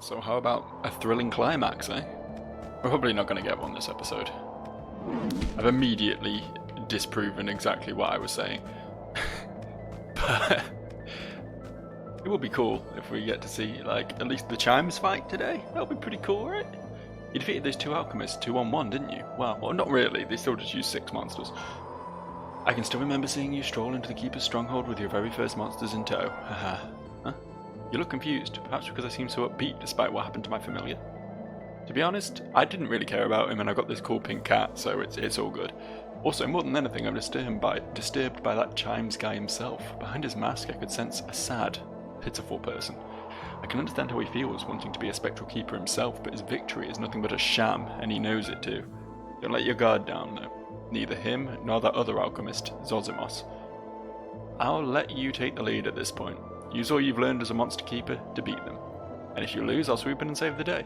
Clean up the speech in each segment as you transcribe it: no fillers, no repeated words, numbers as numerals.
So how about a thrilling climax, eh? We're probably not going to get one this episode. I've immediately disproven exactly what I was saying. But it would be cool if we get to see, like, at least the Chimes fight today. That would be pretty cool, right? You defeated those two alchemists 2-on-1, didn't you? Well, not really. They still just used 6 monsters. I can still remember seeing you stroll into the Keeper's stronghold with your very first monsters in tow. Haha. Huh? You look confused, perhaps because I seem so upbeat despite what happened to my familiar. To be honest, I didn't really care about him and I got this cool pink cat, so it's all good. Also, more than anything, I'm disturbed by that Chimes guy himself. Behind his mask, I could sense a sad, pitiful person. I can understand how he feels, wanting to be a spectral keeper himself, but his victory is nothing but a sham, and he knows it too. Don't let your guard down, though. Neither him nor that other alchemist, Zosimus. I'll let you take the lead at this point. Use all you've learned as a monster keeper to beat them. And if you lose, I'll swoop in and save the day.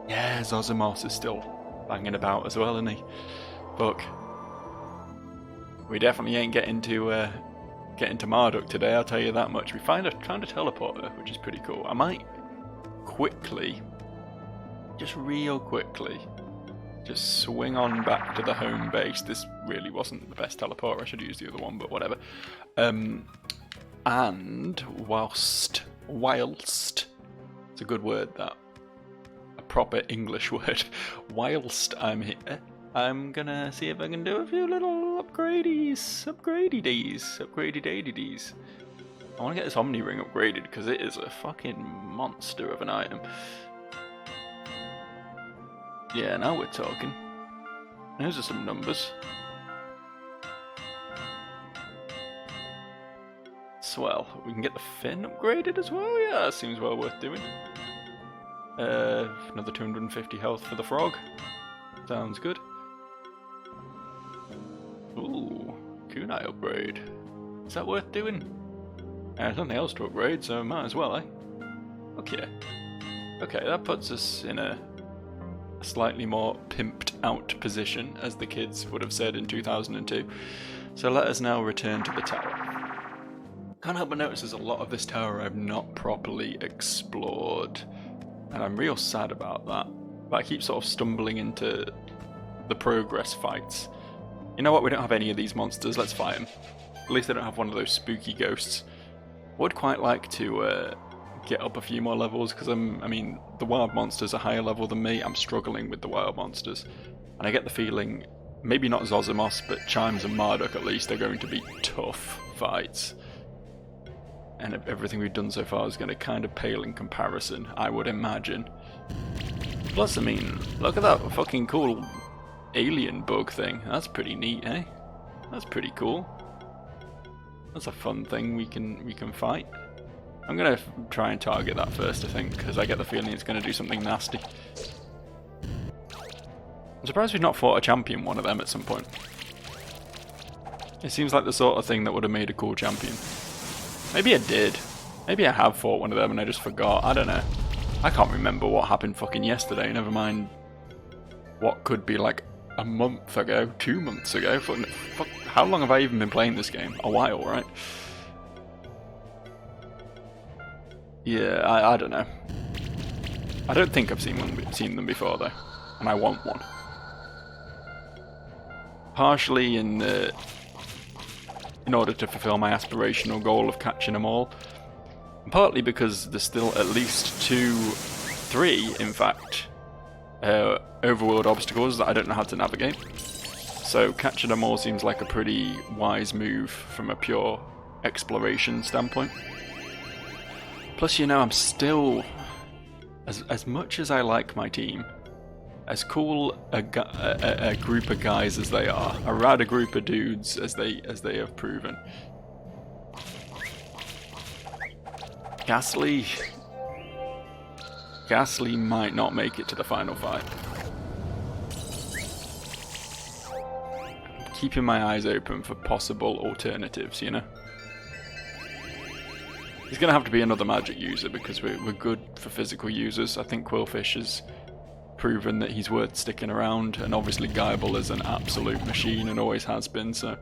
Yeah, Zosimus is still banging about as well, isn't he? Fuck. We definitely ain't getting to Marduk today, I'll tell you that much. We found a teleporter, which is pretty cool. I might quickly, just real quickly, just swing on back to the home base. This really wasn't the best teleporter, I should use the other one, but whatever. And whilst, it's a good word, that. A proper English word. Whilst I'm here, I'm gonna see if I can do a few little upgradey days. I want to get this Omni Ring upgraded because it is a fucking monster of an item. Yeah, now we're talking. Those are some numbers. Swell. We can get the fin upgraded as well. Yeah, that seems well worth doing. Another 250 health for the frog. Sounds good. Ooh, kunai upgrade. Is that worth doing? There's nothing else to upgrade, so might as well, eh? Okay. Okay, that puts us in a slightly more pimped out position, as the kids would have said in 2002. So let us now return to the tower. Can't help but notice there's a lot of this tower I've not properly explored. And I'm real sad about that. But I keep sort of stumbling into the progress fights. You know what, we don't have any of these monsters, let's fight them. At least I don't have one of those spooky ghosts. Would quite like to get up a few more levels, because I mean, the wild monsters are higher level than me. I'm struggling with the wild monsters. And I get the feeling, maybe not Zosimus, but Chimes and Marduk at least, are going to be tough fights. And everything we've done so far is going to kind of pale in comparison, I would imagine. Plus, I mean, look at that fucking cool alien bug thing. That's pretty neat, eh? That's pretty cool. That's a fun thing we can fight. I'm gonna try and target that first, I think, because I get the feeling it's gonna do something nasty. I'm surprised we've not fought a champion one of them at some point. It seems like the sort of thing that would have made a cool champion. Maybe I did. Maybe I have fought one of them and I just forgot. I don't know. I can't remember what happened fucking yesterday, never mind what could be like a month ago, 2 months ago. Fuck, how long have I even been playing this game? A while, right? Yeah, I don't know. I don't think I've seen them before though, and I want one. Partially in order to fulfill my aspirational goal of catching them all, and partly because there's still at least 3, in fact, overworld obstacles that I don't know how to navigate. So catching them all seems like a pretty wise move from a pure exploration standpoint. Plus, you know, I'm still, as much as I like my team, as cool a group of guys as they are, a rad group of dudes as they have proven. Ghastly might not make it to the final fight. I'm keeping my eyes open for possible alternatives, you know? He's going to have to be another magic user because we're good for physical users. I think Quillfish has proven that he's worth sticking around, and obviously Guyball is an absolute machine and always has been, so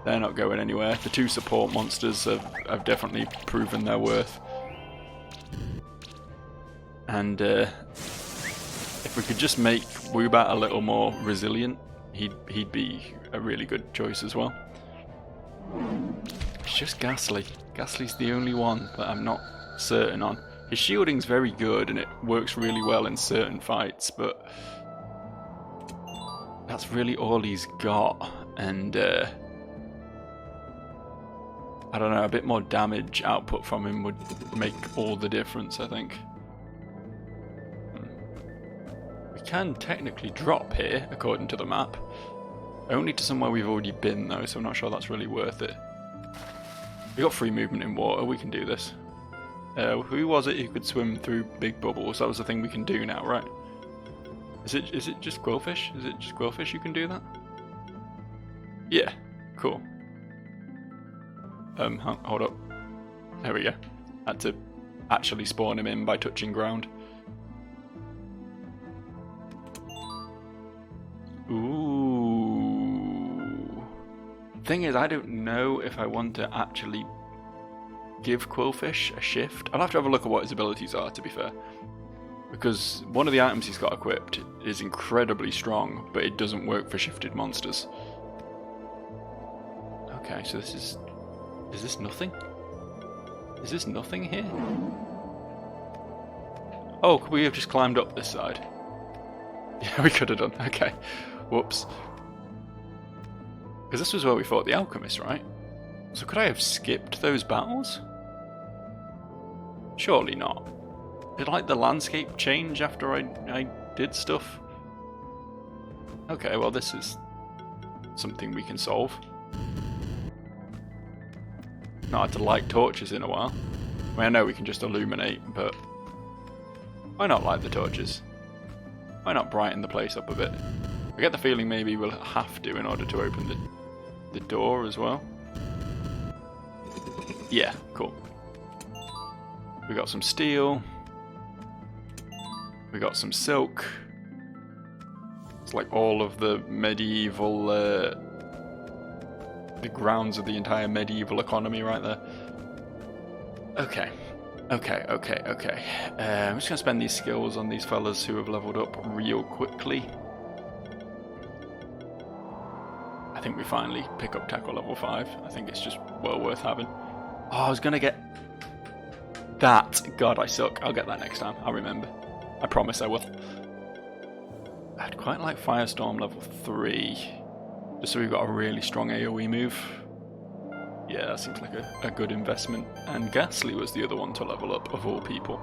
they're not going anywhere. The 2 support monsters have definitely proven their worth. And if we could just make Woobat a little more resilient, he'd be a really good choice as well. It's just Ghastly. Ghastly's the only one that I'm not certain on. His shielding's very good and it works really well in certain fights, but that's really all he's got. And I don't know, a bit more damage output from him would make all the difference, I think. We can technically drop here, according to the map. Only to somewhere we've already been, though, so I'm not sure that's really worth it. We got free movement in water, we can do this. Who was it who could swim through big bubbles? That was the thing we can do now, right? Is it just Quillfish? Is it just Quillfish who can do that? Yeah, cool. Hold up. There we go. Had to actually spawn him in by touching ground. Ooh. Thing is, I don't know if I want to actually give Quillfish a shift. I'll have to have a look at what his abilities are, to be fair. Because one of the items he's got equipped is incredibly strong, but it doesn't work for shifted monsters. Okay, so this is... Is this nothing? Is this nothing here? Oh, could we have just climbed up this side? Yeah, we could have done. Okay. Whoops. Because this was where we fought the alchemist, right? So could I have skipped those battles? Surely not. Did like the landscape change after I did stuff? Okay, well this is something we can solve. Not had to light torches in a while. I mean, I know we can just illuminate, but why not light the torches? Why not brighten the place up a bit? I get the feeling maybe we'll have to in order to open the door as well. Yeah, cool. We got some steel. We got some silk. It's like all of the medieval, the grounds of the entire medieval economy right there. Okay. I'm just gonna spend these skills on these fellas who have leveled up real quickly. I think we finally pick up tackle level 5. I think it's just well worth having. Oh, I was gonna get that. God, I suck. I'll get that next time. I'll remember. I promise I will. I'd quite like Firestorm level 3. Just so we've got a really strong AoE move. Yeah, that seems like a good investment. And Ghastly was the other one to level up, of all people.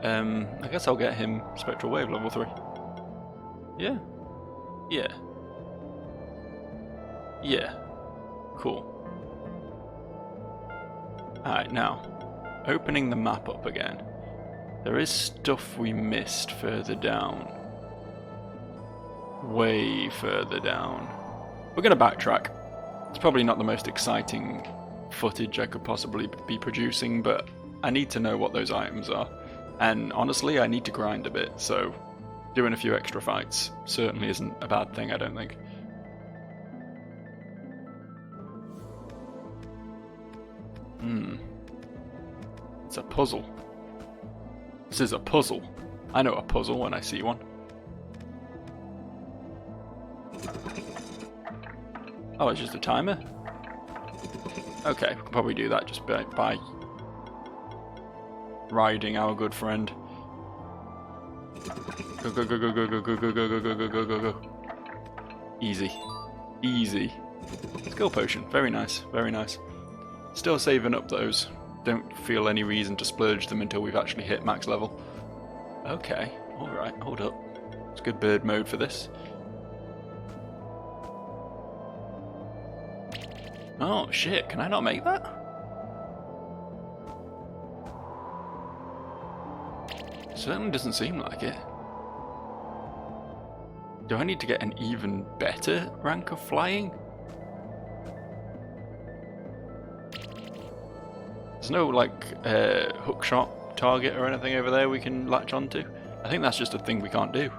I guess I'll get him Spectral Wave level 3. Yeah. Cool. Alright, now, opening the map up again. There is stuff we missed further down. Way further down. We're going to backtrack. It's probably not the most exciting footage I could possibly be producing, but I need to know what those items are. And honestly, I need to grind a bit, so doing a few extra fights certainly isn't a bad thing, I don't think. It's a puzzle. This is a puzzle. I know a puzzle when I see one. Oh, it's just a timer? Okay, we can probably do that just by riding our good friend. Go, go, go, go, go, go, go, go, go, go, go, go, go, go, go. Easy. Easy. Skill potion. Very nice. Very nice. Still saving up those. Don't feel any reason to splurge them until we've actually hit max level. Okay. Alright, hold up. It's good bird mode for this. Oh shit, can I not make that? Certainly doesn't seem like it. Do I need to get an even better rank of flying? There's no like hookshot target or anything over there we can latch onto. I think that's just a thing we can't do.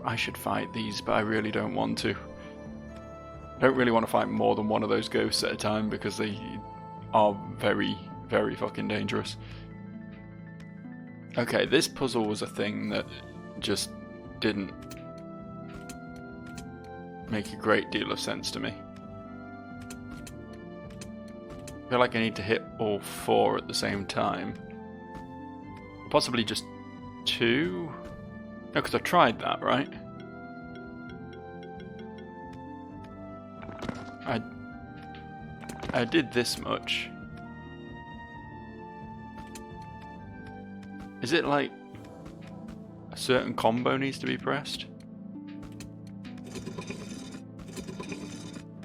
I should fight these, but I really don't want to. I don't really want to fight more than one of those ghosts at a time because they are very, very fucking dangerous. Okay, this puzzle was a thing that just didn't make a great deal of sense to me. I feel like I need to hit all 4 at the same time. Possibly just 2? No, because I tried that, right? I did this much. Is it like a certain combo needs to be pressed?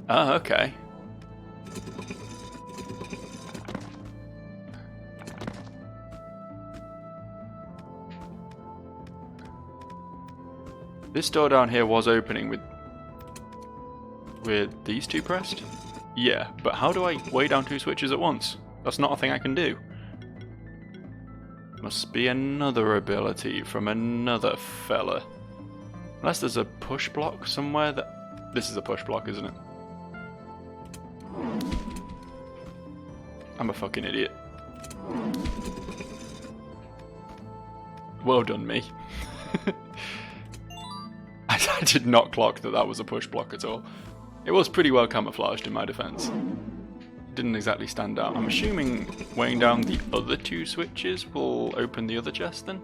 Oh, okay. This door down here was opening with these 2 pressed? Yeah, but how do I weigh down 2 switches at once? That's not a thing I can do. Must be another ability from another fella. Unless there's a push block somewhere that... This is a push block, isn't it? I'm a fucking idiot. Well done, me. I did not clock that was a push block at all. It was pretty well camouflaged in my defense. It didn't exactly stand out. I'm assuming weighing down the other 2 switches will open the other chest then?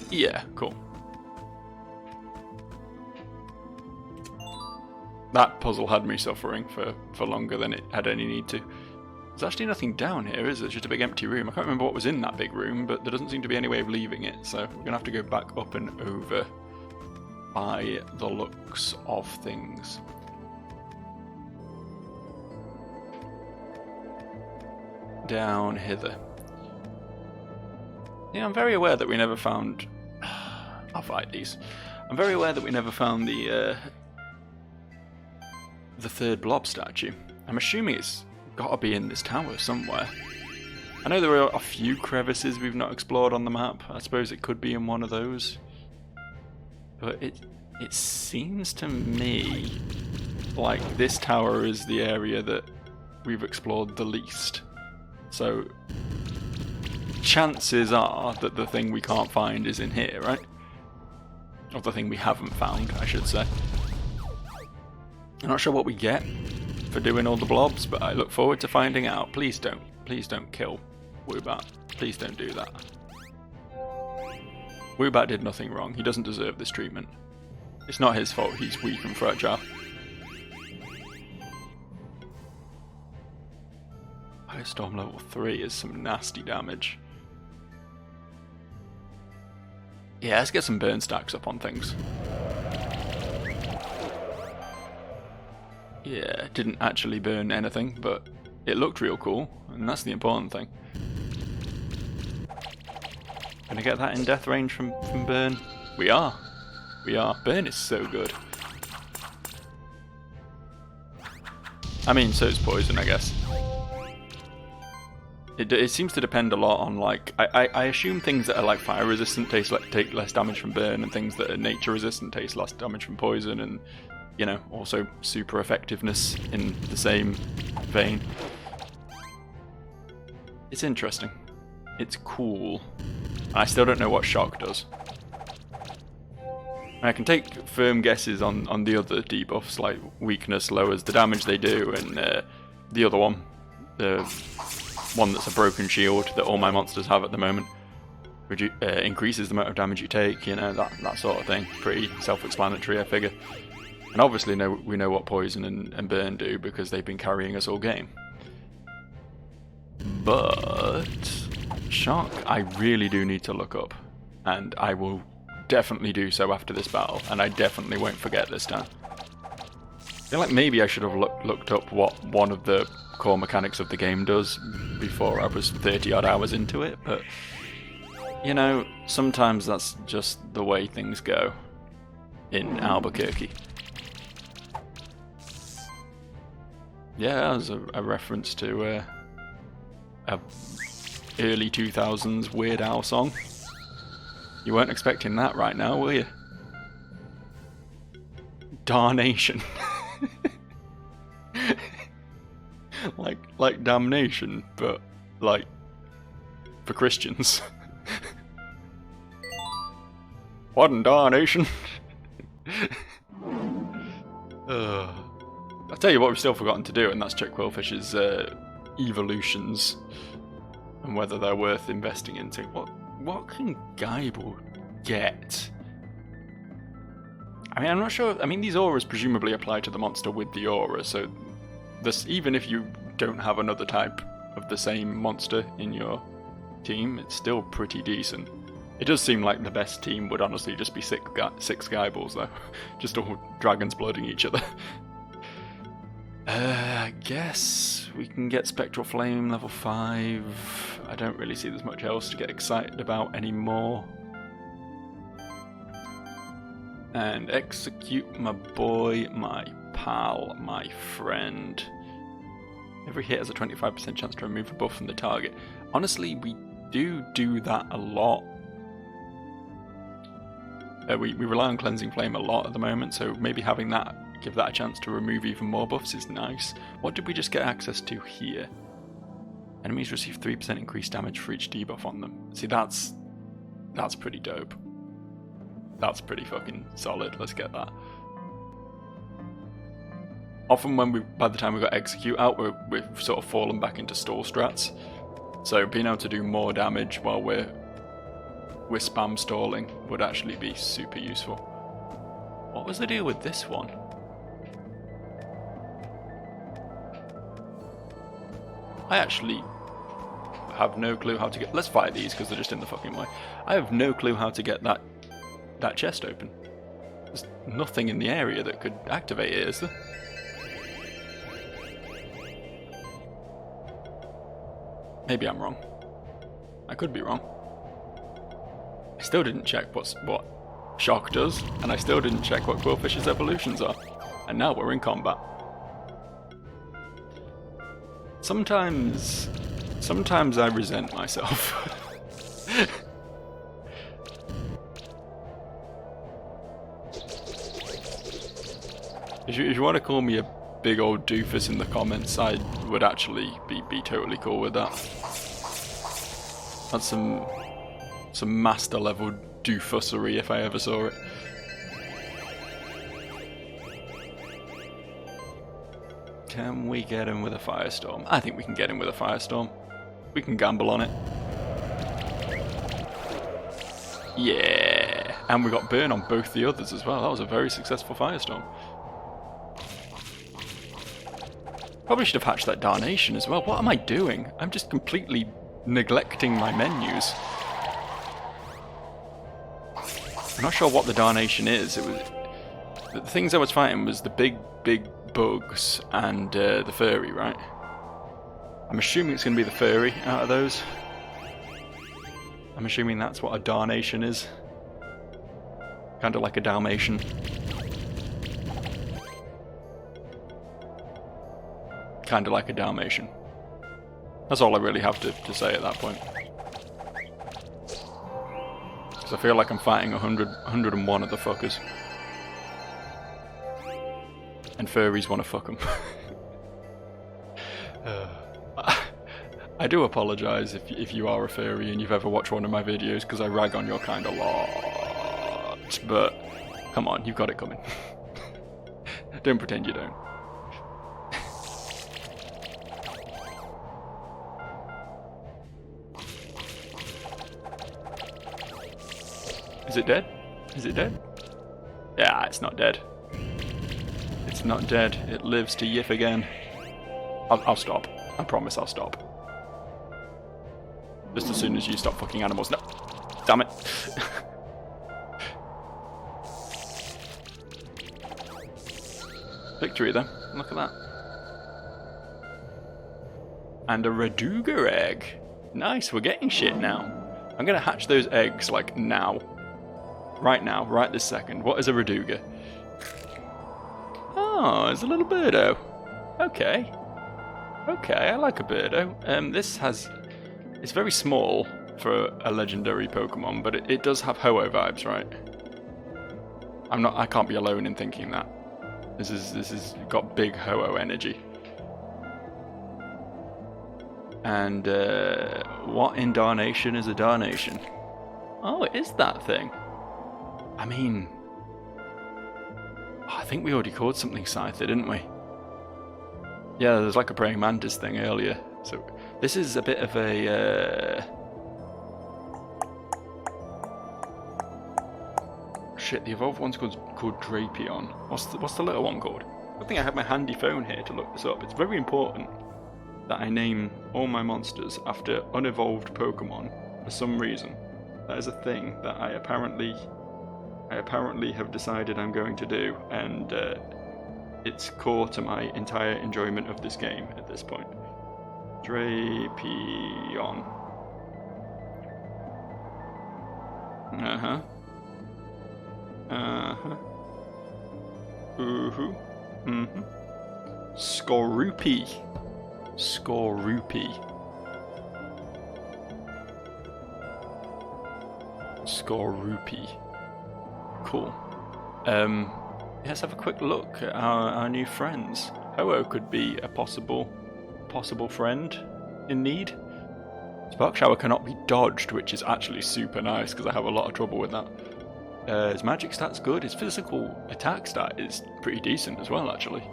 Yeah, cool. That puzzle had me suffering for longer than it had any need to. There's actually nothing down here, is there? It's just a big empty room. I can't remember what was in that big room, but there doesn't seem to be any way of leaving it, so we're going to have to go back up and over by the looks of things. Down hither. Yeah, I'm very aware that we never found... I'll fight these. I'm very aware that we never found the 3rd blob statue. I'm assuming it's got to be in this tower somewhere. I know there are a few crevices we've not explored on the map. I suppose it could be in one of those. But it seems to me like this tower is the area that we've explored the least. So chances are that the thing we can't find is in here, right? Or the thing we haven't found, I should say. I'm not sure what we get for doing all the blobs, but I look forward to finding out. Please don't kill Woobat. Please don't do that. Woobat did nothing wrong. He doesn't deserve this treatment. It's not his fault he's weak and fragile. Firestorm level 3 is some nasty damage. Yeah, let's get some burn stacks up on things. Yeah, didn't actually burn anything, but it looked real cool, and that's the important thing. Gonna get that in death range from burn? We are. Burn is so good. I mean, so is poison, I guess. It seems to depend a lot on, like, I assume things that are like fire resistant take less damage from burn, and things that are nature resistant take less damage from poison, and you know, also super effectiveness in the same vein. It's interesting. It's cool. I still don't know what shock does. I can take firm guesses on the other debuffs, like weakness lowers the damage they do, and the other one, the one that's a broken shield that all my monsters have at the moment, increases the amount of damage you take, you know, that sort of thing. Pretty self-explanatory, I figure. And obviously we know what poison and burn do because they've been carrying us all game. But shock, I really do need to look up, and I will definitely do so after this battle, and I definitely won't forget this time. I feel like maybe I should have looked up what one of the core mechanics of the game does before I was 30 odd hours into it, but you know, sometimes that's just the way things go in Albuquerque. Yeah, that was a reference to a early 2000s Weird Al song. You weren't expecting that right now, were you? Darnation. like damnation, but like for Christians. What in darnation? I'll tell you what we've still forgotten to do, and that's check Qwilfish's evolutions and whether they're worth investing into. What can Gaibel get? I mean, I'm not sure. I mean, these auras presumably apply to the monster with the aura, so this, even if you don't have another type of the same monster in your team, it's still pretty decent. It does seem like the best team would honestly just be six Gaibels, though. Just all dragons blooding each other. I guess we can get Spectral Flame level 5. I don't really see there's much else to get excited about anymore. And execute my boy, my pal, my friend. Every hit has a 25% chance to remove a buff from the target. Honestly, we do that a lot. We rely on Cleansing Flame a lot at the moment, so maybe having that, give that a chance to remove even more buffs is nice. What did we just get access to here? Enemies receive 3% increased damage for each debuff on them. See, that's pretty dope. That's pretty fucking solid. Let's get that. Often by the time we got Execute out, we've sort of fallen back into stall strats. So being able to do more damage while we're spam stalling would actually be super useful. What was the deal with this one? I actually have no clue how to get... Let's fight these because they're just in the fucking way. I have no clue how to get that chest open. There's nothing in the area that could activate it, is there? Maybe I'm wrong. I could be wrong. I still didn't check what Shock does, and I still didn't check what Qwilfish's evolutions are. And now we're in combat. Sometimes I resent myself. If you want to call me a big old doofus in the comments, I would actually be totally cool with that. That's some master level doofussery if I ever saw it. Can we get him with a Firestorm? I think we can get him with a Firestorm. We can gamble on it. Yeah! And we got burn on both the others as well. That was a very successful Firestorm. Probably should have hatched that Darnation as well. What am I doing? I'm just completely neglecting my menus. I'm not sure what the Darnation is. The things I was fighting was the big bugs and the furry, right? I'm assuming it's going to be the furry out of those. I'm assuming that's what a Darnation is. Kind of like a Dalmatian. Kind of like a Dalmatian. That's all I really have to say at that point. Because I feel like I'm fighting 101 of the fuckers. And furries want to fuck them. I do apologise if you are a furry and you've ever watched one of my videos, because I rag on your kind a lot. But come on, you've got it coming. Don't pretend you don't. Is it dead? Is it dead? Yeah, it's not dead. It's not dead. It lives to yiff again. I'll stop. I promise I'll stop. Just as soon as you stop fucking animals. No! Damn it. Victory then. Look at that. And a Raduga egg. Nice, we're getting shit now. I'm gonna hatch those eggs, like, now. Right now, right this second. What is a Raduga? Oh, it's a little birdo. Okay. Okay, I like a birdo. This has... It's very small for a legendary Pokemon, but it does have Ho-Oh vibes, right? I can't be alone in thinking that. This is got big Ho-Oh energy. And what in darnation is a darnation? Oh, it is that thing. I mean, I think we already caught something scythed, didn't we? Yeah, there's like a praying mantis thing earlier. So this is a bit of a... Shit, the evolved one's called Drapion. What's the little one called? I think I have my handy phone here to look this up. It's very important that I name all my monsters after unevolved Pokemon for some reason. That is a thing that I apparently have decided I'm going to do, and it's core to my entire enjoyment of this game at this point. Drapion. Uh-huh. Uh-huh. Ooh-hoo. Mm-hmm. Skorupi. Skorupi. Skorupi. Cool. Let's have a quick look at our new friends. Ho-Oh could be a possible friend in need. Spark Shower cannot be dodged, which is actually super nice because I have a lot of trouble with that. His magic stat's good. His physical attack stat is pretty decent as well, actually.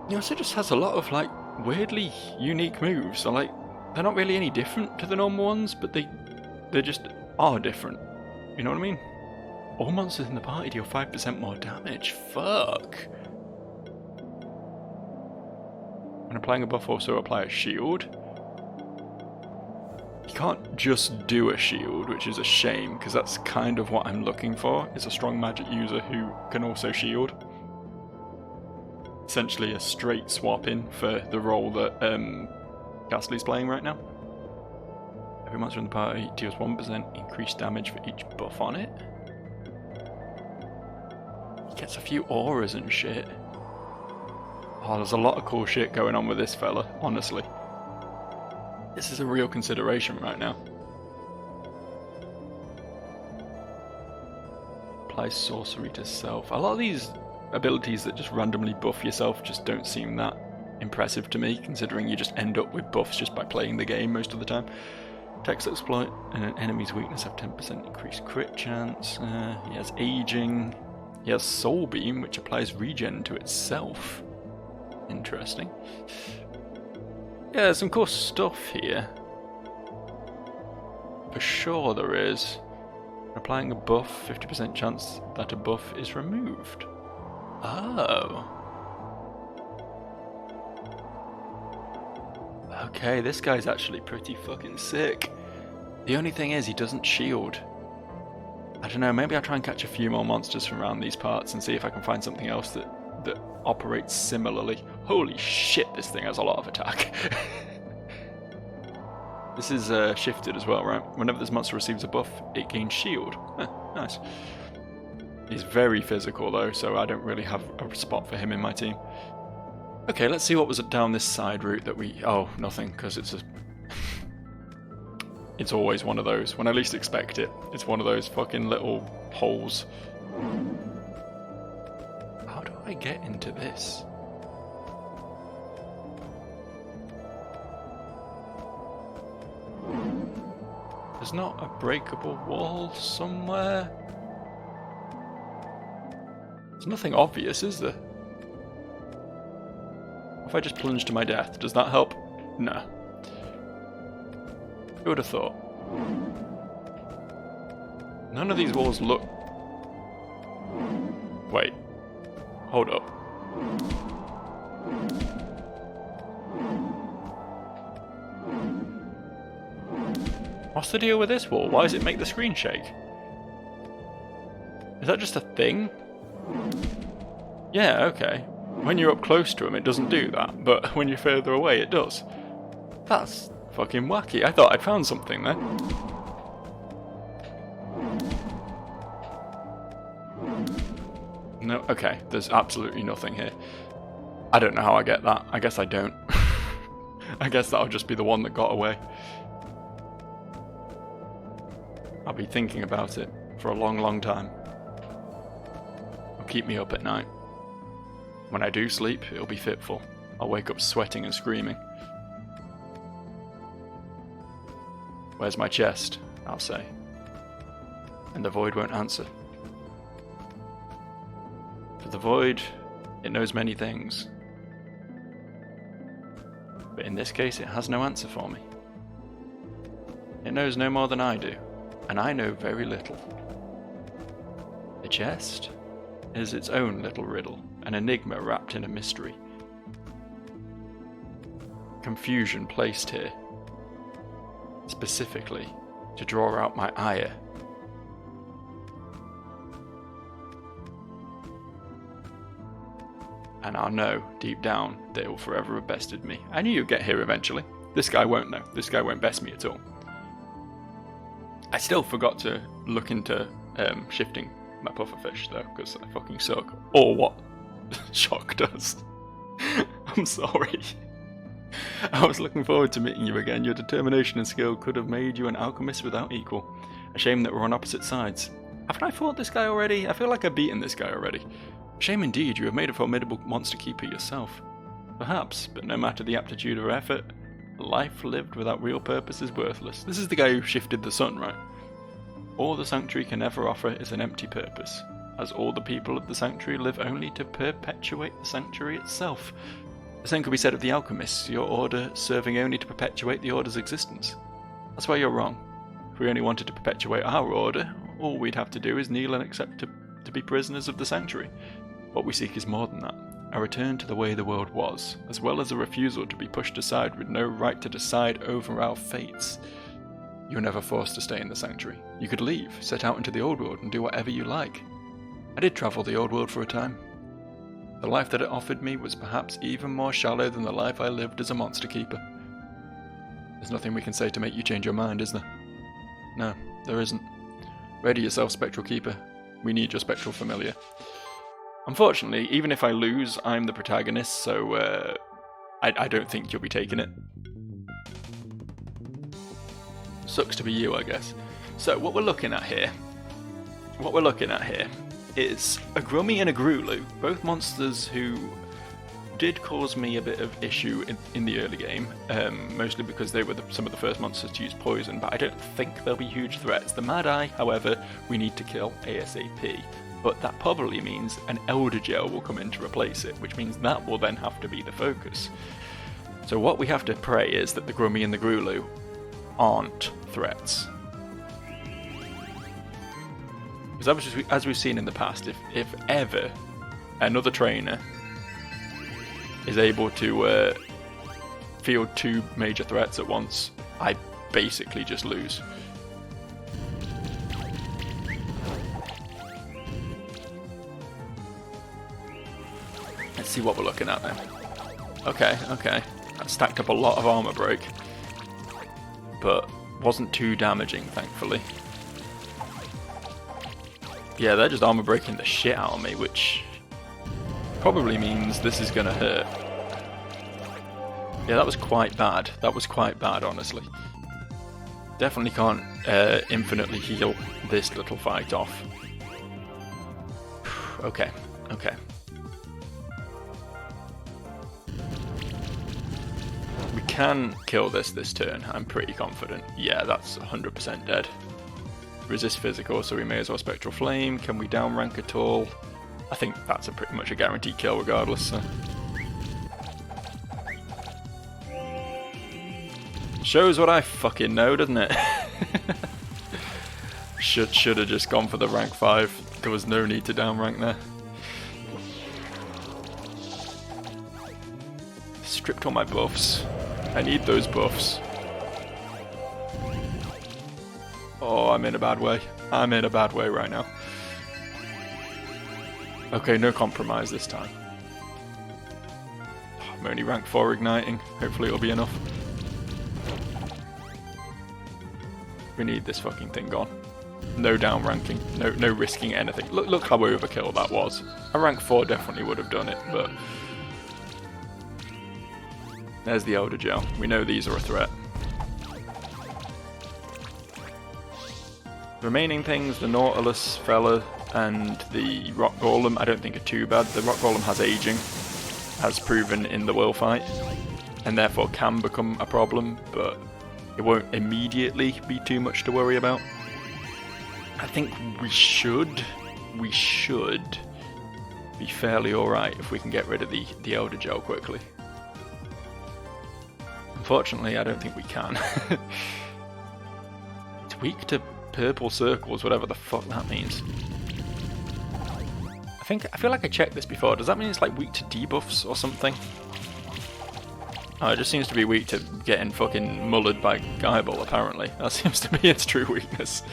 He also just has a lot of like weirdly unique moves. So like they're not really any different to the normal ones, but they just are different. You know what I mean? All monsters in the party deal 5% more damage. Fuck. When applying a buff, also apply a shield. You can't just do a shield, which is a shame, because that's kind of what I'm looking for, is a strong magic user who can also shield. Essentially a straight swap in for the role that Ghastly's playing right now. Every monster in the party deals 1% increased damage for each buff on it. He gets a few auras and shit. Oh, there's a lot of cool shit going on with this fella, honestly. This is a real consideration right now. Apply sorcery to self. A lot of these abilities that just randomly buff yourself just don't seem that impressive to me, considering you just end up with buffs just by playing the game most of the time. Text exploit and an enemy's weakness have 10% increased crit chance. He has aging. He has soul beam, which applies regen to itself. Interesting. Yeah, there's some cool stuff here. For sure there is. Applying a buff, 50% chance that a buff is removed. Oh. Okay, this guy's actually pretty fucking sick. The only thing is he doesn't shield. I don't know, maybe I'll try and catch a few more monsters from around these parts and see if I can find something else that operates similarly. Holy shit, this thing has a lot of attack. This is shifted as well, right? Whenever this monster receives a buff, it gains shield. Nice. He's very physical though, so I don't really have a spot for him in my team. Okay, let's see what was down this side route that we... Oh, nothing, because it's a... It's always one of those. When I least expect it, it's one of those fucking little holes. How do I get into this? There's not a breakable wall somewhere? There's nothing obvious, is there? If I just plunge to my death, does that help? No. Who would have thought? None of these walls look... Wait. Hold up. What's the deal with this wall? Why does it make the screen shake? Is that just a thing? Yeah, okay. When you're up close to him, it doesn't do that, but when you're further away, it does. That's fucking wacky. I thought I'd found something there. No, okay, there's absolutely nothing here. I don't know how I get that. I guess I don't. I guess that'll just be the one that got away. I'll be thinking about it for a long, long time. It'll keep me up at night. When I do sleep, it'll be fitful. I'll wake up sweating and screaming. Where's my chest? I'll say. And the void won't answer. For the void, it knows many things. But in this case, it has no answer for me. It knows no more than I do, and I know very little. The chest is its own little riddle, an enigma wrapped in a mystery. Confusion placed here, specifically to draw out my ire. And I'll know, deep down, they will forever have bested me. I knew you'd get here eventually. This guy won't know. This guy won't best me at all. I still forgot to look into shifting my pufferfish, though, because I fucking suck. Or what Shock does. I'm sorry. I was looking forward to meeting you again. Your determination and skill could have made you an alchemist without equal. A shame that we're on opposite sides. Haven't I fought this guy already? I feel like I've beaten this guy already. Shame indeed, you have made a formidable monster keeper yourself. Perhaps, but no matter the aptitude or effort, a life lived without real purpose is worthless. This is the guy who shifted the sun, right? All the sanctuary can ever offer is an empty purpose, as all the people of the sanctuary live only to perpetuate the sanctuary itself. The same could be said of the alchemists, your order serving only to perpetuate the order's existence. That's why you're wrong. If we only wanted to perpetuate our order, all we'd have to do is kneel and accept to be prisoners of the sanctuary. What we seek is more than that. A return to the way the world was, as well as a refusal to be pushed aside with no right to decide over our fates. You were never forced to stay in the sanctuary. You could leave, set out into the old world and do whatever you like. I did travel the old world for a time. The life that it offered me was perhaps even more shallow than the life I lived as a monster keeper. There's nothing we can say to make you change your mind, is there? No, there isn't. Ready yourself, Spectral Keeper. We need your Spectral Familiar. Unfortunately, even if I lose, I'm the protagonist, so I don't think you'll be taking it. Sucks to be you, I guess. So what we're looking at here is a Grummy and a Groolu, both monsters who did cause me a bit of issue in the early game, mostly because they were some of the first monsters to use poison, but I don't think they'll be huge threats. The Mad Eye, however, we need to kill ASAP. But that probably means an Elder Gel will come in to replace it, which means that will then have to be the focus. So what we have to pray is that the Grummy and the Groolu aren't threats. Because as we've seen in the past, if ever another trainer is able to field two major threats at once, I basically just lose. Let's see what we're looking at then. Okay. That stacked up a lot of armor break, but wasn't too damaging, thankfully. Yeah, they're just armor breaking the shit out of me, which probably means this is gonna hurt. Yeah, that was quite bad. Honestly. Definitely can't infinitely heal this little fight off. Okay. We can kill this turn, I'm pretty confident. Yeah, that's 100% dead. Resist physical, so we may as well Spectral Flame. Can we down rank at all? I think that's pretty much a guaranteed kill regardless. So. Shows what I fucking know, doesn't it? Should have just gone for the rank 5. There was no need to down rank there. Stripped all my buffs. I need those buffs. Oh, I'm in a bad way. Right now. Okay, no compromise this time. I'm only rank 4 igniting. Hopefully it'll be enough. We need this fucking thing gone. No down ranking. No risking anything. Look how overkill that was. A rank 4 definitely would have done it, but... There's the Elder Gel. We know these are a threat. Remaining things, the Nautilus fella and the Rock Golem, I don't think are too bad. The Rock Golem has aging. has proven in the world fight, and therefore can become a problem, but it won't immediately be too much to worry about. I think we should be fairly alright if we can get rid of the Elder Gel quickly. Unfortunately, I don't think we can. It's weak to purple circles, whatever the fuck that means. I feel like I checked this before. Does that mean it's like weak to debuffs or something? Oh, it just seems to be weak to getting fucking mullered by Guyball, apparently. That seems to be its true weakness.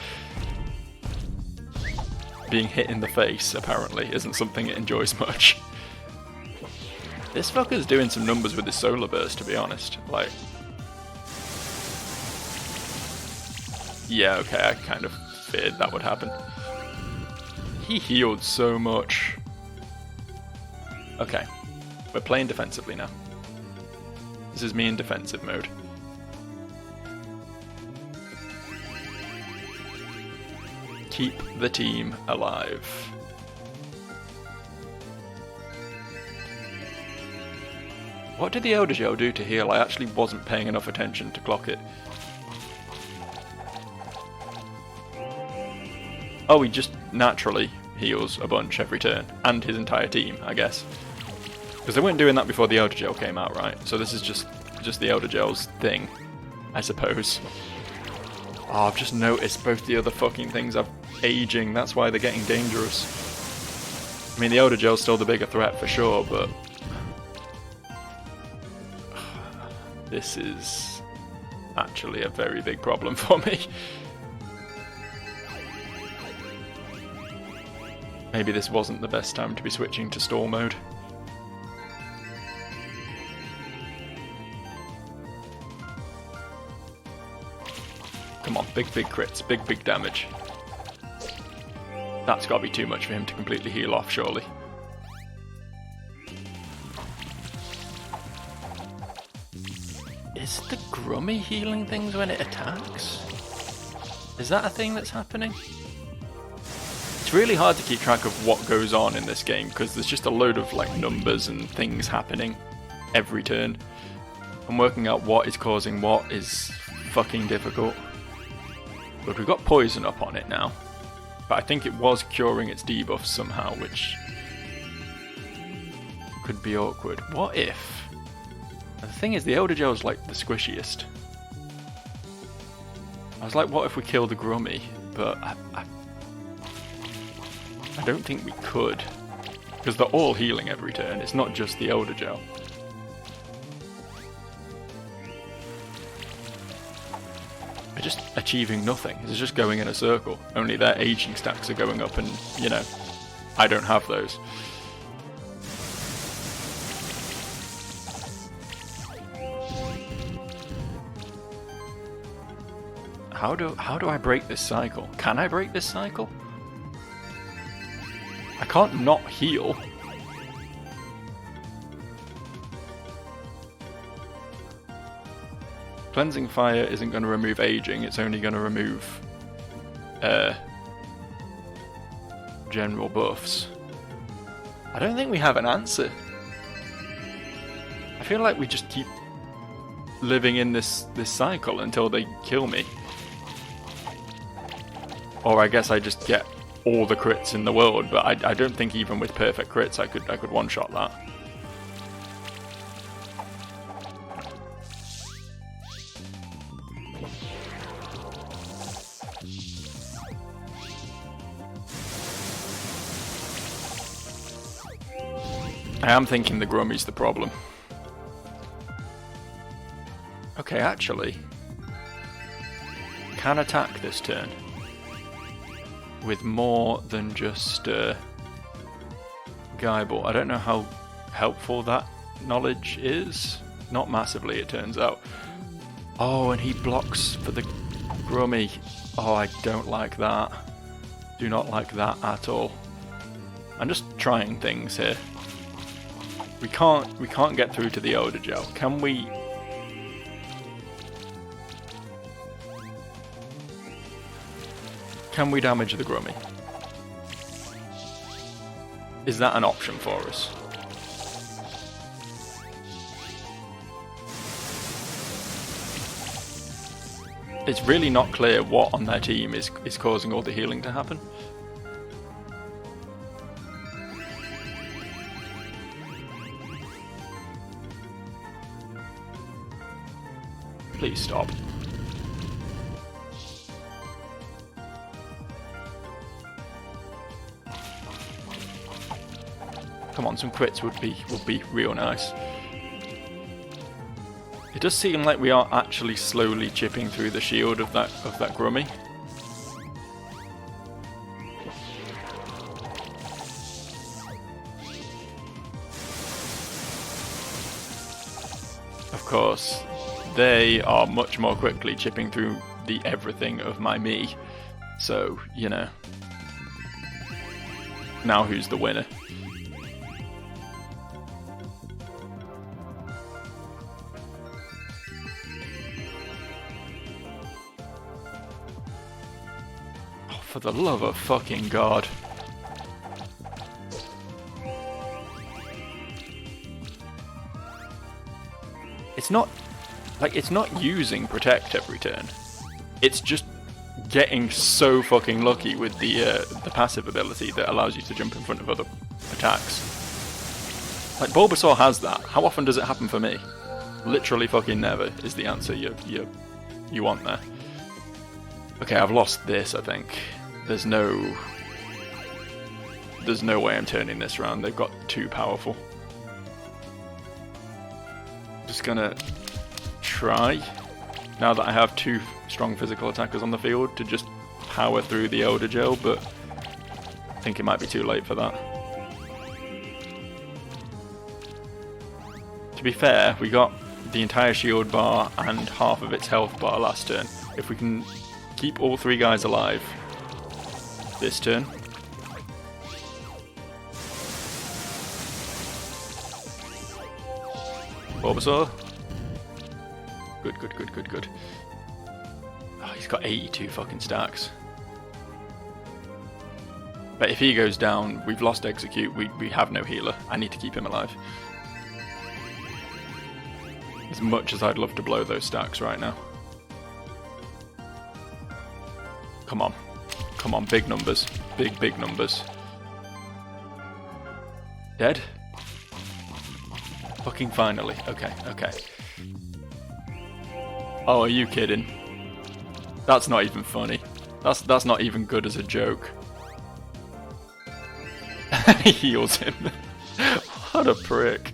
Being hit in the face, apparently, isn't something it enjoys much. This fucker's doing some numbers with his Solar Burst, to be honest. Like... yeah, okay, I kind of feared that would happen. He healed so much. Okay, we're playing defensively now. This is me in defensive mode. Keep the team alive. What did the Elder Gel do to heal? I actually wasn't paying enough attention to clock it. Oh, he just naturally heals a bunch every turn, and his entire team, I guess. Because they weren't doing that before the Elder Gel came out, right? So this is just the Elder Gel's thing, I suppose. Oh, I've just noticed both the other fucking things are aging, that's why they're getting dangerous. I mean, the Elder Gel's still the bigger threat for sure, but... this is actually a very big problem for me. Maybe this wasn't the best time to be switching to stall mode. Come on, big crits, big damage. That's gotta be too much for him to completely heal off, surely. Is the Grummy healing things when it attacks? Is that a thing that's happening? It's really hard to keep track of what goes on in this game because there's just a load of like numbers and things happening every turn. And working out what is causing what is fucking difficult. But we've got poison up on it now. But I think it was curing its debuffs somehow, which could be awkward. What if? The thing is, the Elder Gel is like the squishiest. I was like, what if we kill the Grummy? But I don't think we could. Because they're all healing every turn, it's not just the Elder Gel. They're just achieving nothing. It's just going in a circle. Only their aging stacks are going up and, you know, I don't have those. How do I break this cycle? Can I break this cycle? I can't not heal. Cleansing Fire isn't going to remove aging, it's only going to remove general buffs. I don't think we have an answer. I feel like we just keep living in this cycle until they kill me. Or I guess I just get all the crits in the world, but I don't think even with perfect crits I could one-shot that. I am thinking the Grummy's the problem. Okay, actually, can attack this turn with more than just Guyball. I don't know how helpful that knowledge is. Not massively, it turns out. Oh, and he blocks for the Grummy. Oh, I don't like that. Do not like that at all. I'm just trying things here. We can't get through to the Elder Gel. Can we? Can we damage the Grummy? Is that an option for us? it's really not clear what on their team is causing all the healing to happen. Please stop. Come on, some crits would be real nice. It does seem like we are actually slowly chipping through the shield of that Grummy. Of course, they are much more quickly chipping through the everything of my me. So, you know. Now who's the winner? For the love of fucking God. It's not using protect every turn. It's just getting so fucking lucky with the passive ability that allows you to jump in front of other attacks. Like Bulbasaur has that. How often does it happen for me? Literally fucking never is the answer you want there. Okay, I've lost this, I think. There's no way I'm turning this around. They've got too powerful. Just gonna try, now that I have two strong physical attackers on the field, to just power through the Elder Gel, but I think it might be too late for that. To be fair, we got the entire shield bar and half of its health bar last turn. If we can keep all three guys alive this turn. Bulbasaur. Good. Oh, he's got 82 fucking stacks. But if he goes down, we've lost Execute, we have no healer. I need to keep him alive. As much as I'd love to blow those stacks right now. Come on. Come on, big numbers. Big numbers. Dead? Fucking finally. Okay. Oh, are you kidding? That's not even funny. That's not even good as a joke. He heals him. What a prick.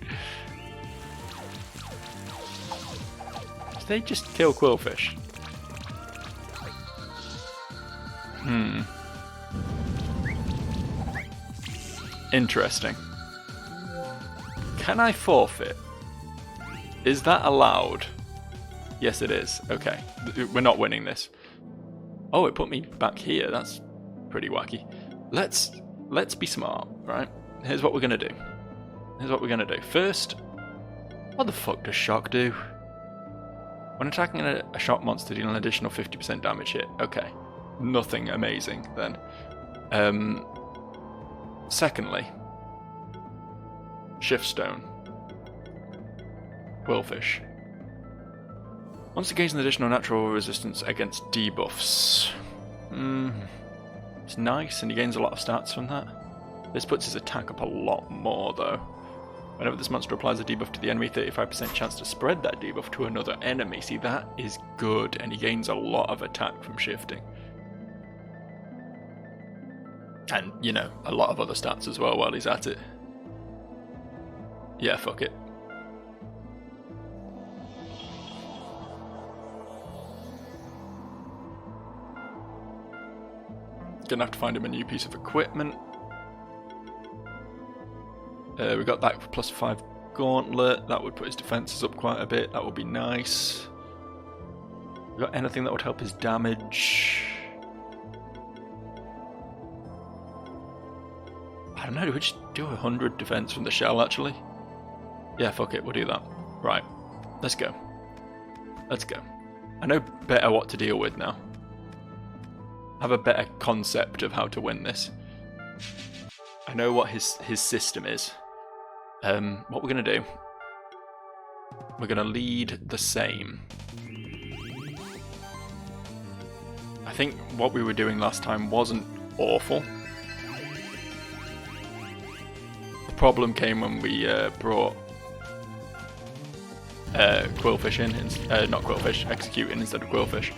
Did they just kill Quillfish? Interesting. Can I forfeit? Is that allowed? Yes, it is. Okay. We're not winning this. Oh, it put me back here. That's pretty wacky. Let's be smart, right? Here's what we're gonna do. First, what the fuck does Shock do? When attacking a shock monster, deal an additional 50% damage hit. Okay. Nothing amazing then. Secondly, Shift Stone. Quillfish. Once it gains an additional natural resistance against debuffs. It's nice, and he gains a lot of stats from that. This puts his attack up a lot more, though. Whenever this monster applies a debuff to the enemy, 35% chance to spread that debuff to another enemy. See, that is good, and he gains a lot of attack from shifting. And, you know, a lot of other stats as well while he's at it. Yeah, fuck it. Gonna have to find him a new piece of equipment. We got that for +5 gauntlet. That would put his defenses up quite a bit. That would be nice. We got anything that would help his damage? I don't know, do we just do 100 defense from the shell actually? Yeah, fuck it, we'll do that. Right, let's go. I know better what to deal with now. I have a better concept of how to win this. I know what his system is. What we're going to do, we're going to lead the same. I think what we were doing last time wasn't awful. The problem came when we brought Quillfish in, not Quillfish, Execute in instead of Quillfish.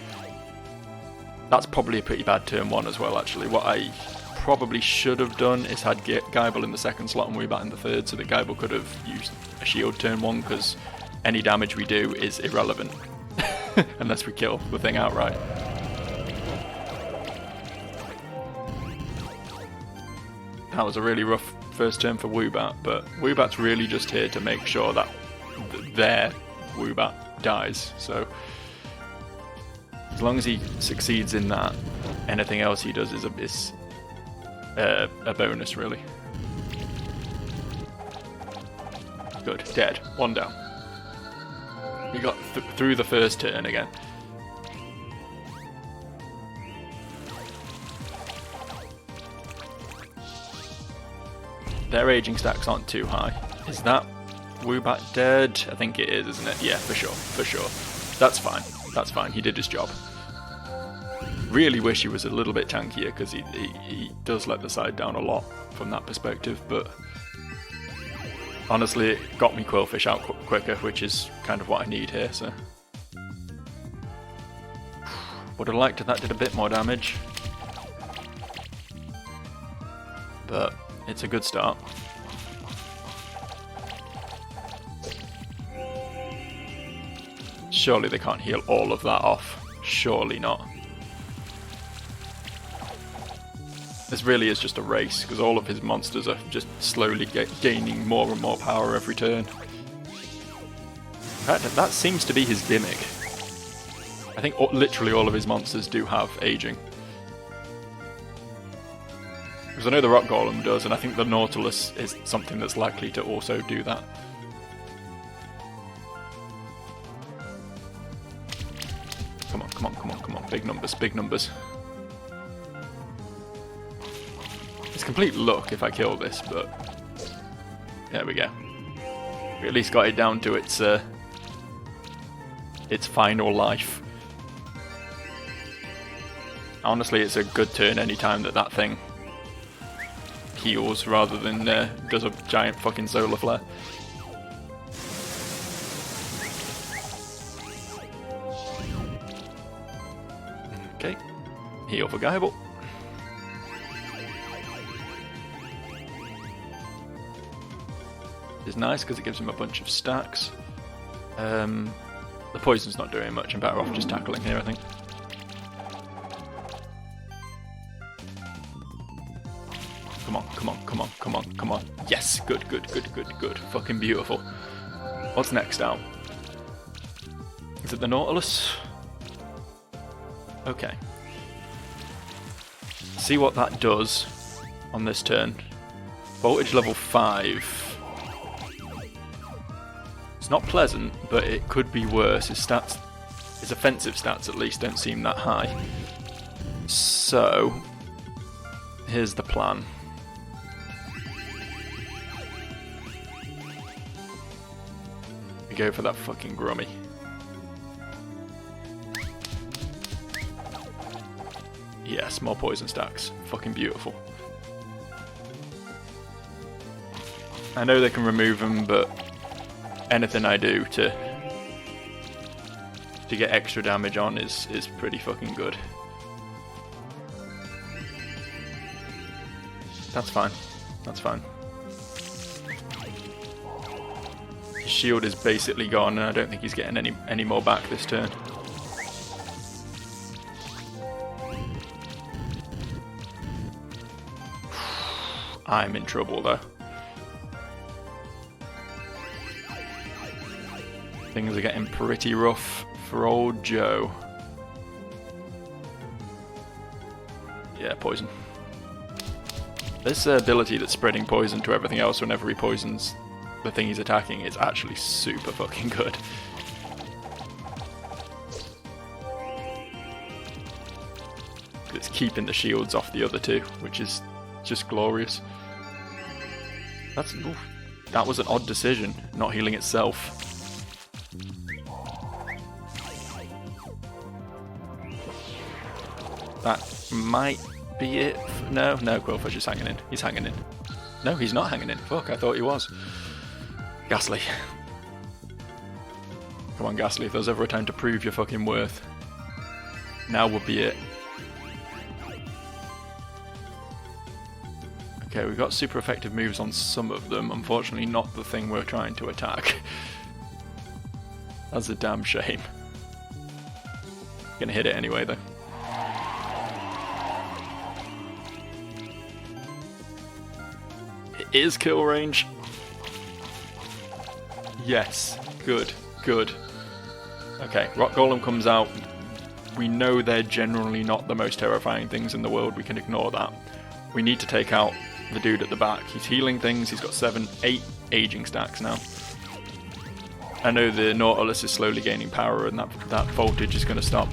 That's probably a pretty bad turn 1 as well, actually. What I probably should have done is had Geibel in the second slot and Woobat in the third, so that Geibel could have used a shield turn 1, because any damage we do is irrelevant unless we kill the thing outright. That was a really rough first turn for Woobat, but Woobat's really just here to make sure that their Woobat dies, so as long as he succeeds in that, anything else he does is a bonus, really. Good, dead, 1 down. We got through the first turn again. Their aging stacks aren't too high. Is that Woobat dead? I think it is, isn't it? Yeah, for sure, for sure. That's fine, that's fine, he did his job. Really wish he was a little bit tankier, because he does let the side down a lot from that perspective, but honestly it got me Quillfish out quicker, which is kind of what I need here, so. Would have liked if that did a bit more damage, but it's a good start. Surely they can't heal all of that off. Surely not. This really is just a race, because all of his monsters are just slowly gaining more and more power every turn. That seems to be his gimmick. I think literally all of his monsters do have aging. Because I know the Rock Golem does, and I think the Nautilus is something that's likely to also do that. Come on, come on, come on, come on. Big numbers, big numbers. It's complete luck if I kill this, but there we go. We at least got it down to its final life. Honestly, it's a good turn anytime that thing heals rather than does a giant fucking solar flare. Okay, heal for Geibel. Is nice because it gives him a bunch of stacks. The poison's not doing much. I'm better off just tackling here, I think. Come on, come on, come on, come on, come on. Yes, good, good, good, good, good. Fucking beautiful. What's next out? Is it the Nautilus? Okay. See what that does on this turn. Voltage level 5. It's not pleasant, but it could be worse. His stats, his offensive stats at least, don't seem that high. So, here's the plan. We go for that fucking Grummy. Yes, more poison stacks. Fucking beautiful. I know they can remove them, but anything I do to get extra damage on is pretty fucking good. That's fine. That's fine. His shield is basically gone, and I don't think he's getting any more back this turn. I'm in trouble though. Things are getting pretty rough for old Joe. Yeah, poison. This ability that's spreading poison to everything else whenever he poisons the thing he's attacking is actually super fucking good. It's keeping the shields off the other two, which is just glorious. That was an odd decision, not healing itself. That might be it. No, Qwilfish is hanging in. He's hanging in. No, he's not hanging in. Fuck, I thought he was. Ghastly. Come on, Ghastly, if there's ever a time to prove your fucking worth, now would be it. Okay, we've got super effective moves on some of them. Unfortunately, not the thing we're trying to attack. That's a damn shame. Gonna hit it anyway, though. It is kill range. Yes, good, good. Okay, Rock Golem comes out. We know they're generally not the most terrifying things in the world. We can ignore that. We need to take out the dude at the back. He's healing things. He's got 8 aging stacks now. I know the Nautilus is slowly gaining power, and that voltage is going to stop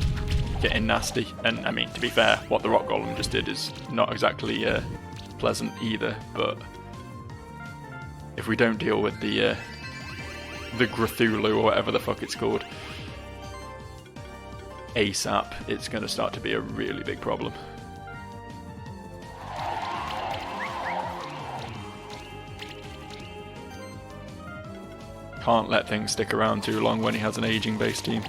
getting nasty. And I mean, to be fair, what the Rock Golem just did is not exactly pleasant either. But if we don't deal with the Grthulu or whatever the fuck it's called ASAP, it's going to start to be a really big problem. Can't let things stick around too long when he has an aging base team.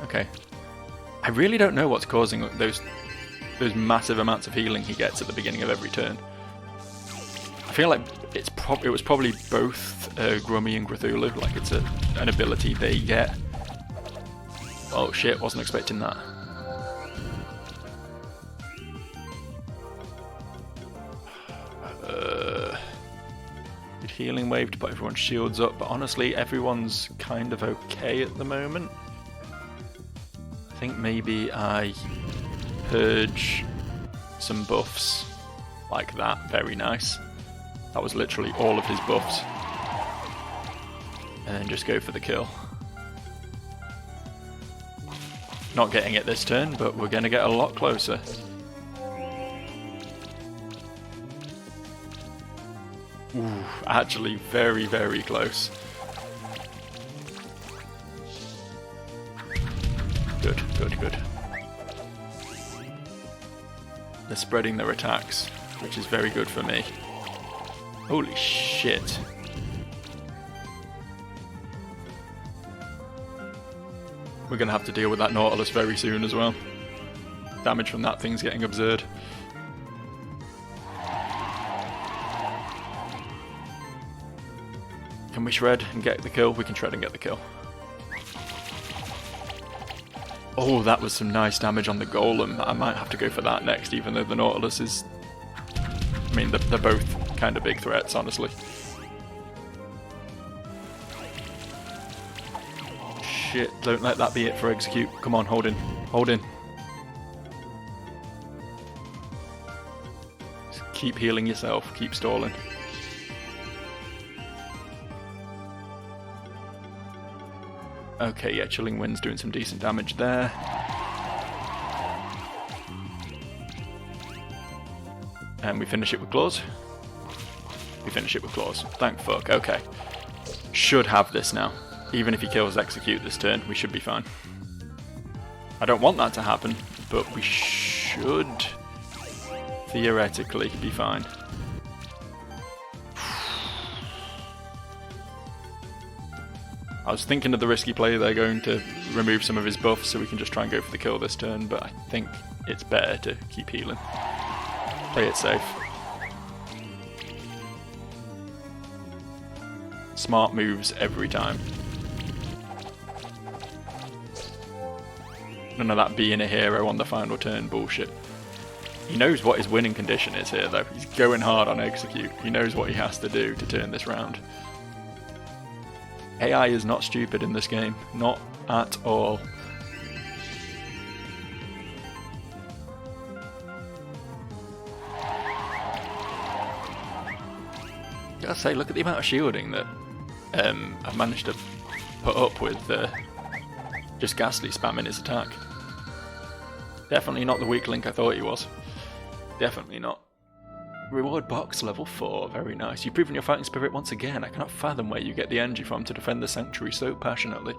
Okay. I really don't know what's causing those massive amounts of healing he gets at the beginning of every turn. I feel like it was probably both Grummy and Grthulu, like it's an ability they get. Oh shit, wasn't expecting that. Good healing wave to put everyone's shields up, but honestly everyone's kind of okay at the moment. I think maybe I purge some buffs like that. Very nice. That was literally all of his buffs. And then just go for the kill. Not getting it this turn, but we're going to get a lot closer. Ooh, actually very, very close. Good. They're spreading their attacks, which is very good for me. Holy shit. We're going to have to deal with that Nautilus very soon as well. Damage from that thing's getting absurd. Can we shred and get the kill? We can shred and get the kill. Oh, that was some nice damage on the Golem. I might have to go for that next, even though the Nautilus is... I mean, they're both kind of big threats, honestly. Shit, don't let that be it for execute. Come on, hold in. Hold in. Just keep healing yourself. Keep stalling. Okay, yeah, Chilling Wind's doing some decent damage there. And we finish it with Claws. We finish it with Claws. Thank fuck. Okay. Should have this now. Even if he kills Execute this turn, we should be fine. I don't want that to happen, but we should theoretically be fine. I was thinking of the risky play they're going to remove some of his buffs so we can just try and go for the kill this turn, but I think it's better to keep healing. Play it safe. Smart moves every time. None of that being a hero on the final turn bullshit. He knows what his winning condition is here though. He's going hard on Execute. He knows what he has to do to turn this round. AI is not stupid in this game. Not at all. Gotta say, look at the amount of shielding that I've managed to put up with just Ghastly spamming his attack. Definitely not the weak link I thought he was. Definitely not. Reward box level 4, very nice. You've proven your fighting spirit once again. I cannot fathom where you get the energy from to defend the sanctuary so passionately.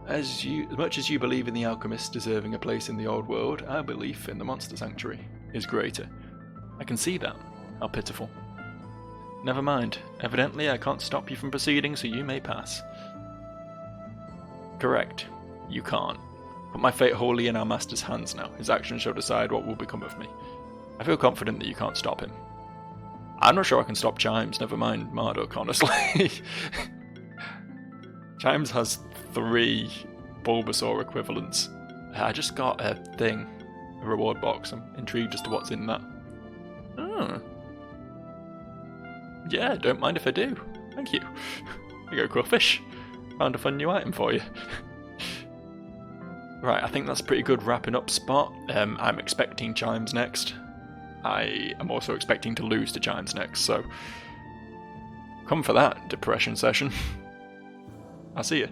As much as you believe in the alchemist deserving a place in the old world, our belief in the monster sanctuary is greater. I can see that. How pitiful. Never mind. Evidently I can't stop you from proceeding, so you may pass. Correct. You can't. Put my fate wholly in our master's hands now. His actions shall decide what will become of me. I feel confident that you can't stop him. I'm not sure I can stop Chimes, never mind Marduk, honestly. Chimes has 3 Bulbasaur equivalents. I just got a thing, a reward box. I'm intrigued as to what's in that. Oh. Yeah, don't mind if I do. Thank you. Here you go, Quillfish. Found a fun new item for you. Right, I think that's a pretty good wrapping up spot. I'm expecting Chimes next. I am also expecting to lose to Chimes next, so come for that depression session. I'll see you.